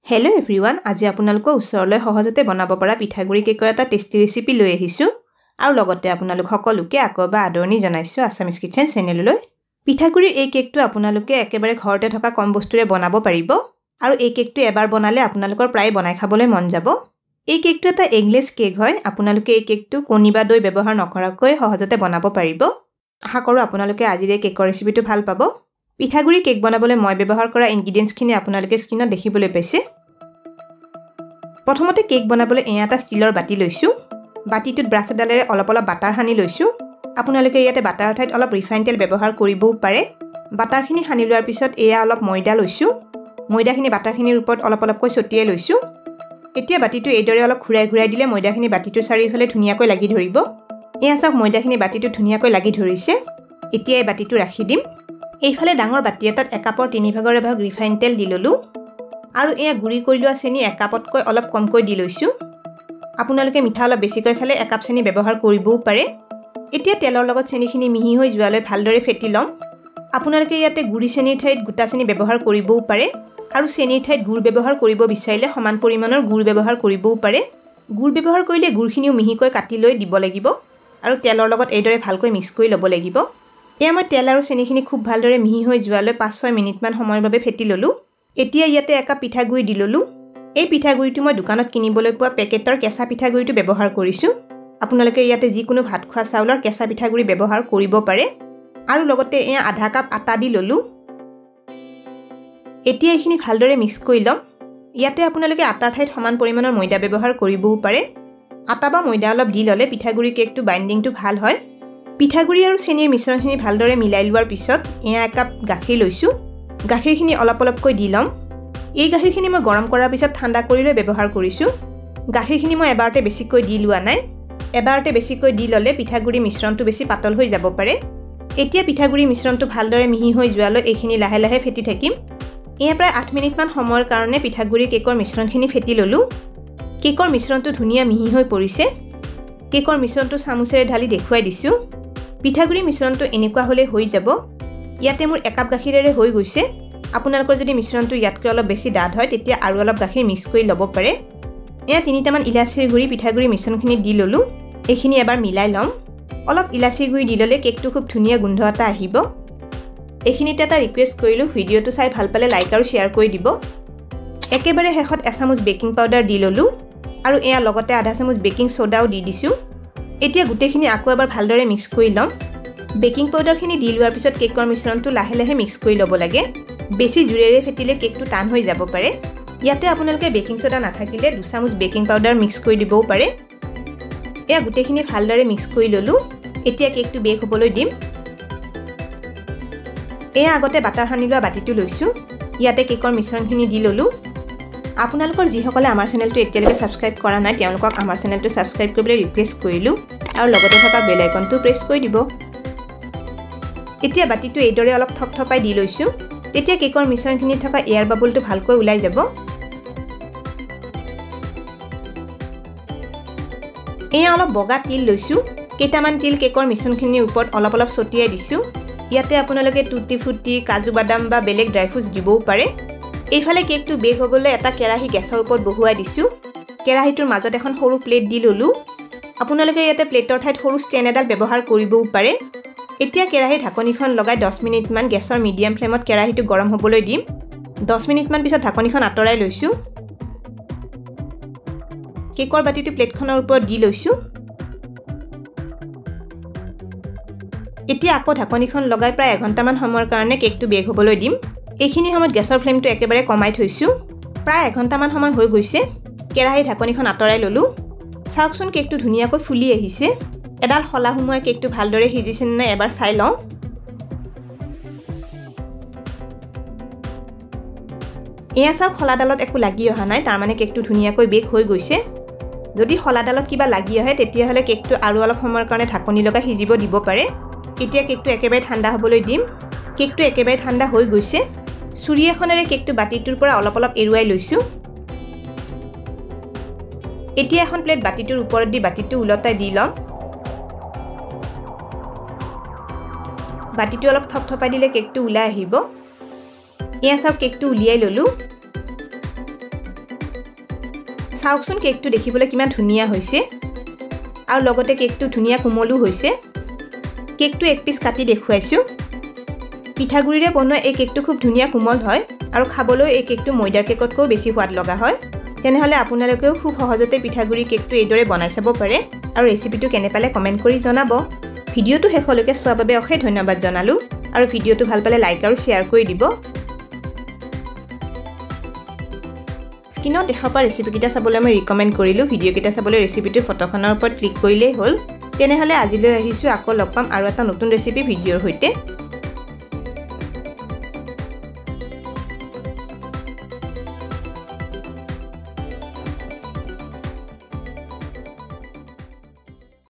Hello everyone, আজি আপোনালোকক উচ্চৰলৈ সহজতে বনাব পৰা পিঠাগুৰি কেকৰ এটা টেষ্টি ৰেচিপি লৈ আহিছো আৰু লগতে আপোনালোক সকলোকে আকবা আদৰণি জনাইছো আসামিজ কিচেন চেনেললৈ। পিঠাগুৰিৰ এই কেকটো আপোনালোকে একেবাৰে ঘৰতে থকা কম বস্তুৰে বনাব পাৰিব আৰু এই কেকটো এবাৰ বনালে আপোনালোকৰ প্ৰায় বনাই খাবলৈ মন যাব। এই কেকটো এটা এগলেছ কেক হয়। আপোনালোকে এই কেকটো কণী বা দৈ ব্যৱহাৰ নকৰাকৈ সহজতে বনাব পাৰিব। আশা কৰো আপোনালোকে আজিৰ এই কেকৰ ৰেচিপিটো ভাল পাব। পিঠাগুৰি কেক বনাবলৈ মই ব্যৱহাৰ কৰা ইনগ্ৰেডিয়েন্টছখিনি আপোনালোকে স্ক্ৰীনত দেখিবলৈ পাইছে। প্ৰথমতে কেক বনাবলৈ এটা ষ্টিলৰ বাটি লৈছো। বাটিটোত ব্ৰাছ এডালেৰে অলপ বাটাৰ সানি লৈছো। আপোনালোকে ইয়াতে বাটাৰৰ ঠাইত অলপ ৰিফাইন তেল ব্যৱহাৰ কৰিবও পাৰে। বাটাৰখিনি সানি লোৱাৰ পিছত অলপ ময়দা লৈছো। ময়দাখিনি বাটাৰখিনিৰ ওপৰত অলপকৈ ছটিয়াই লৈছো। এতিয়া বাটিটো এইদৰে অলপ ঘূৰাই দিলে ময়দাখিনি বাটিটোৰ চাৰিওফালে ধুনীয়াকৈ লাগি ধৰিব। চাওক ময়দাখিনি বাটিটো ধুনীয়াকৈ লাগি ধৰিছে। এতিয়া এই বাটিটো ৰাখি দিম। এইফালে ডাঙৰ বাটি এটাত 1 কাপৰ 3/4 ৰিফাইন তেল দি ললো আৰু গুৰি কৰি লোৱা চেনি 1 কাপতকৈ অলপ কমকৈ দি লৈছো। আপোনালোকে মিঠা অলপ বেছিকৈ খালে 1 কাপ চেনি ব্যৱহাৰ কৰিবও পাৰে। এতিয়া তেলৰ লগত চেনিখিনি মিহি হৈ যোৱালৈ ভালদৰে ফেটি লম। আপোনালোকে ইয়াতে গুৰি চেনিৰ ঠাইত গোটা চেনি ব্যৱহাৰ কৰিবও পাৰে আৰু চেনিৰ ঠাইত গুৰ ব্যৱহাৰ কৰিব বিচাৰিলে সমান পৰিমাণৰ গুৰ ব্যৱহাৰ কৰিবও পাৰে। গুৰ ব্যৱহাৰ কৰিলে গুৰখিনিও মিহিকৈ কাটি লৈ দিব লাগিব আৰু তেলৰ লগত এইদৰে ভালকৈ মিক্স কৰি ল'ব লাগিব। মই তেল আৰু চেনিখিনি খুব ভালদৰে মিহি হৈ যোৱালৈ 5-6 মিনিটমান সময়ৰ বাবে ফেটি ললো। এতিয়া ইয়াতে 1 কাপ পিঠাগুৰি দি ললো। এই পিঠাগুৰিটো মই দোকানত কিনিবলৈ পোৱা পেকেটৰ কেঁচা পিঠাগুৰিটো ব্যৱহাৰ কৰিছো। আপোনালোকে ইয়াতে যিকোনো ভাত খোৱা চাউলৰ কেঁচা পিঠাগুৰি ব্যৱহাৰ কৰিব পাৰে আৰু লগতে 1/2 কাপ আটা দি ললো। এতিয়া এইখিনি ভালদৰে মিক্স কৰি লম। ইয়াতে আপোনালোকে আটাৰ ঠাইত সমান পৰিমাণৰ ময়দা ব্যৱহাৰ কৰিবও পাৰে। আটা বা ময়দা অলপ দি ললে পিঠাগুৰি কেকটো বাইণ্ডিংটো ভাল হয়। পিঠাগুৰি আৰু চেনিৰ মিশ্ৰণখিনি ভালদৰে মিলাই লোৱাৰ পিছত 1 কাপ গাখীৰ লৈছো। গাখীৰখিনি অলপকৈ দি লম। এই গাখীৰখিনি মই গৰম কৰাৰ পিছত ঠাণ্ডা কৰি লৈ ব্যৱহাৰ কৰিছো। গাখীৰখিনি মই এবাৰতে বেছিকৈ দি লোৱা নাই। এবাৰতে বেছিকৈ দি ললে পিঠাগুৰি মিশ্ৰণটো বেছি পাতল হৈ যাব পাৰে। এতিয়া পিঠাগুৰি মিশ্ৰণটো ভালদৰে মিহি হৈ যোৱালৈ এইখিনি লাহে লাহে ফেটি থাকিম। প্ৰায় 8 মিনিটমান সময়ৰ কাৰণে পিঠাগুৰি কেকৰ মিশ্ৰণখিনি ফেটি ললো। কেকৰ মিশ্ৰণটো ধুনীয়া মিহি হৈ পৰিছে। কেকৰ মিশ্ৰণটো চামুচেৰে ঢালি দেখুৱাই দিছো। পিঠাগুৰি মিশ্ৰণটো এনেকুৱা হলে হৈ যাব। ইয়াতে মোৰ 1 কাপ গাখীৰেৰে হৈ গৈছে। আপোনালোকৰ যদি মিশ্ৰণটো ইয়াতকৈ অলপ বেছি ডাঠ হয় তেতিয়া আৰু অলপ গাখীৰ মিক্স কৰি ল'ব পাৰে। 3টামান ইলাচিৰ গুৰি পিঠাগুৰি মিশ্ৰণখিনি দি ললো। এইখিনি এবাৰ মিলাই ল'ম। অলপ ইলাচিৰ গুৰি দি ললে কেকটো খুব ধুনীয়া গোন্ধ এটা আহিব। এইখিনিতে এটা ৰিকুৱেষ্ট কৰিলো, ভিডিঅ'টো চাই ভাল পালে লাইক আৰু শ্বেয়াৰ কৰি দিব। একেবাৰে শেষত 1 চামুচ বেকিং পাউডাৰ দি ললো আৰু লগতে 1/2 চামুচ বেকিং সোডাও দি দিছো। এতিয়া গোটেইখিনি আকৌ এবাৰ ভালদৰে মিক্স কৰি ল'ম। বেকিং পাউডাৰখিনি দি লোৱাৰ পিছত কেকৰ মিশ্ৰণটো লাহে লাহে মিক্স কৰি ল'ব লাগে। বেছি জোৰেৰে ফেটিলে কেকটো টান হৈ যাব পাৰে। ইয়াতে আপোনালোকে বেকিং সোডা নাথাকিলে 2 চামুচ বেকিং পাউডাৰ মিক্স কৰি দিবও পাৰে। গোটেইখিনি ভালদৰে মিক্স কৰি ললো। এতিয়া কেকটো বেক হ'বলৈ দিম। আগতে বাটাৰ সানি লোৱা বাটিটো লৈছো। ইয়াতে কেকৰ মিশ্ৰণখিনি দি ললো। আপোনালোকৰ যিসকলে আমাৰ চেনেলটো এতিয়ালৈকে সাবস্ক্ৰাইব কৰা নাই তেওঁলোকক আমাৰ চেনেলটো সাবস্ক্ৰাইব কৰিবলৈ ৰিকুৱেষ্ট কৰিলো আৰু লগতে থকা বেল আইকনটো প্ৰেছ কৰি দিব। এতিয়া বাটিটো এইদৰে অলপ থপথপাই দি লৈছো। তেতিয়া কেকৰ মিশ্ৰণখিনিত থকা এয়াৰ বাবলটো ভালকৈ ওলাই যাব। অলপ বগা তিল লৈছো। কেইটামান তিল কেকৰ মিশ্ৰণখিনিৰ ওপৰত অলপ ছটিয়াই দিছো। ইয়াতে আপোনালোকে টুটি ফুটি, কাজু বাদাম বা বেলেগ ড্ৰাই ফ্ৰুটছ দিবও পাৰে। এইফালে কেকটো বেক হ'বলৈ এটা কেৰাহী গেছৰ ওপৰত বহুৱাই দিছো। কেৰাহীটোৰ মাজত এখন সৰু প্লেট দি ললো। আপোনালোকে ইয়াতে প্লেটৰ ঠাইত সৰু ষ্টেণ্ড এডাল ব্যৱহাৰ কৰিবও পাৰে। এতিয়া কেৰাহীৰ ঢাকনিখন লগাই 10 মিনিটমান গেছৰ মিডিয়াম ফ্লেমত কেৰাহীটো গৰম হ'বলৈ দিম। 10 মিনিটমান পিছত ঢাকনিখন আঁতৰাই লৈছো। কেকৰ বাটিটো প্লেটখনৰ ওপৰত দি লৈছো। এতিয়া আকৌ ঢাকনিখন লগাই প্ৰায় 1 ঘণ্টামান সময়ৰ কাৰণে কেকটো বেক হ'বলৈ দিম। এইখিনি সময়ত গেছৰ ফ্লেমটো একেবাৰে কমাই থৈছো। প্ৰায় 1 ঘণ্টামান সময় হৈ গৈছে। কেৰাহীৰ ঢাকনিখন আঁতৰাই ললো। চাওকচোন কেকটো ধুনীয়াকৈ ফুলি আহিছে। এডাল খলা সুমুৱাই কেকটো ভালদৰে সিজিছে নে এবাৰ চাই লওঁ। চাওক খলাডালত একো লাগি অহা নাই, তাৰমানে কেকটো ধুনীয়াকৈ বেক হৈ গৈছে। যদি খলাডালত কিবা লাগি আহে তেতিয়াহ'লে কেকটো আৰু অলপ সময়ৰ কাৰণে ঢাকনি লগাই সিজিব দিব পাৰে। এতিয়া কেকটো একেবাৰে ঠাণ্ডা হ'বলৈ দিম। কেকটো একেবাৰে ঠাণ্ডা হৈ গৈছে। চুৰি এখনেৰে কেকটো বাটিটোৰ পৰা অলপ এৰুৱাই লৈছো। এতিয়া এখন প্লেট বাটিটোৰ ওপৰত দি বাটিটো উলটাই দি ল'ম। বাটিটো অলপ থপথপাই দিলে কেকটো ওলাই আহিব। চাওক কেকটো উলিয়াই ললো। চাওকচোন কেকটো দেখিবলৈ কিমান ধুনীয়া হৈছে আৰু লগতে কেকটো ধুনীয়া কোমলো হৈছে কেকটো এক পিস কাটি দেখুৱাইছো পিঠাগুৰিৰে বনোৱা এই কেকটো খুব ধুনীয়া কোমল হয় আৰু খাবলৈ এই কেকটো ময়দাৰ কেকতকৈ বেছি সোৱাদ লগা হয় তেনেহলে আপোনালোকেও খুব সহজতে পিঠাগুৰি কেকটো এইদৰে বনাই চাব পাৰে আৰু ৰেচিপিটো কেনে পালে কমেন্ট কৰি জনাব ভিডিওটো শেষলৈকে চোৱাৰ বাবে অশেষ ধন্যবাদ জনালো আৰু ভিডিওটো ভাল পালে লাইক আৰু শেয়াৰ কৰি দিব স্ক্ৰীনত দেখা পোৱা ৰেচিপিকেইটা চাবলৈ মই ৰিকমেণ্ড কৰিলোঁ ভিডিঅ'কেইটা চাবলৈ ৰেচিপিটোৰ ফটোখনৰ ওপৰত ক্লিক কৰিলেই হ'ল তেনেহলে আজিলৈ আহিছোঁ আকৌ লগ পাম আৰু এটা নতুন ৰেচিপি ভিডিঅ'ৰ সৈতে